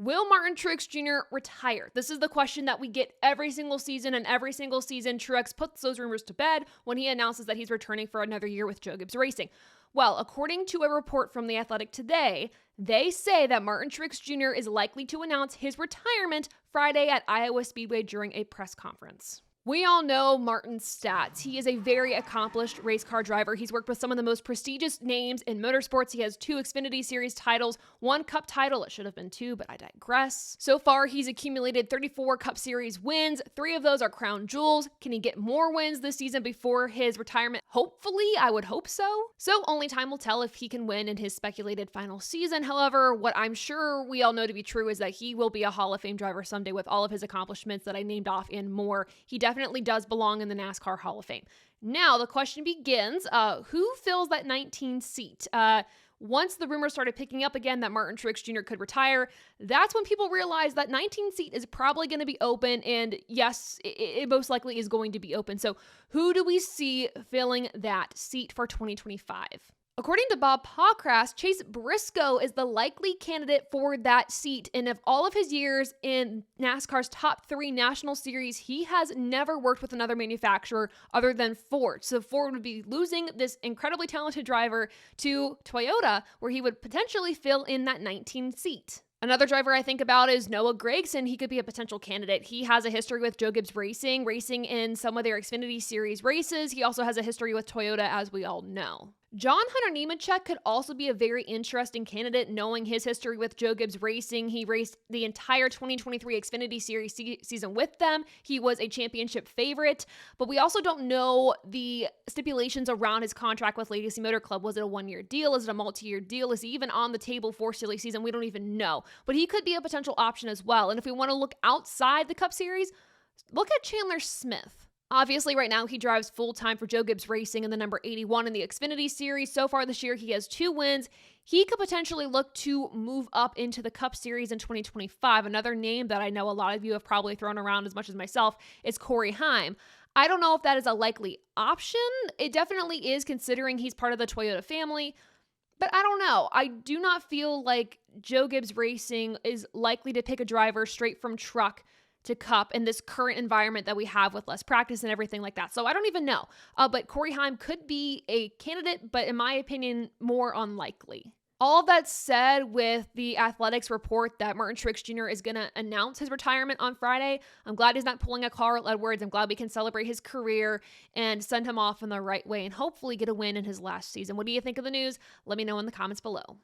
Will Martin Truex Jr. retire? This is the question that we get every single season, and every single season Truex puts those rumors to bed when he announces that he's returning for another year with Joe Gibbs Racing. Well, according to a report from The Athletic today, they say that Martin Truex Jr. is likely to announce his retirement Friday at Iowa Speedway during a press conference. We all know Martin's stats. He is a very accomplished race car driver. He's worked with some of the most prestigious names in motorsports. He has 2 Xfinity Series titles, 1 Cup title. It should have been 2, but I digress. So far, he's accumulated 34 Cup Series wins. 3 of those are crown jewels. Can he get more wins this season before his retirement? Hopefully, I would hope so. So only time will tell if he can win in his speculated final season. However, what I'm sure we all know to be true is that he will be a Hall of Fame driver someday with all of his accomplishments that I named off and more. He definitely does belong in the NASCAR Hall of Fame. Now, the question begins, who fills that 19 seat? Once the rumors started picking up again that Martin Truex Jr. could retire, that's when people realized that 19 seat is probably going to be open, and yes, it most likely is going to be open. So who do we see filling that seat for 2025? According to Bob Pawcrass, Chase Briscoe is the likely candidate for that seat, and of all of his years in NASCAR's top 3 National Series, he has never worked with another manufacturer other than Ford. So Ford would be losing this incredibly talented driver to Toyota, where he would potentially fill in that 19 seat. Another driver I think about is Noah Gragson. He could be a potential candidate. He has a history with Joe Gibbs Racing, racing in some of their Xfinity Series races. He also has a history with Toyota, as we all know. John Hunter Nemechek could also be a very interesting candidate, knowing his history with Joe Gibbs Racing. He raced the entire 2023 Xfinity Series season with them. He was a championship favorite, but we also don't know the stipulations around his contract with Legacy Motor Club. Was it a 1-year deal? Is it a multi-year deal? Is he even on the table for silly season? We don't even know, but he could be a potential option as well. And if we want to look outside the Cup Series, look at Chandler Smith. Obviously, right now, he drives full-time for Joe Gibbs Racing in the number 81 in the Xfinity Series. So far this year, he has 2 wins. He could potentially look to move up into the Cup Series in 2025. Another name that I know a lot of you have probably thrown around as much as myself is Corey Heim. I don't know if that is a likely option. It definitely is, considering he's part of the Toyota family. But I don't know. I do not feel like Joe Gibbs Racing is likely to pick a driver straight from truck to Cup in this current environment that we have with less practice and everything like that. So I don't even know. But Corey Heim could be a candidate, but in my opinion, more unlikely. All of that said, with the Athletics report that Martin Truex Jr. is going to announce his retirement on Friday, I'm glad he's not pulling a Carl Edwards. I'm glad we can celebrate his career and send him off in the right way and hopefully get a win in his last season. What do you think of the news? Let me know in the comments below.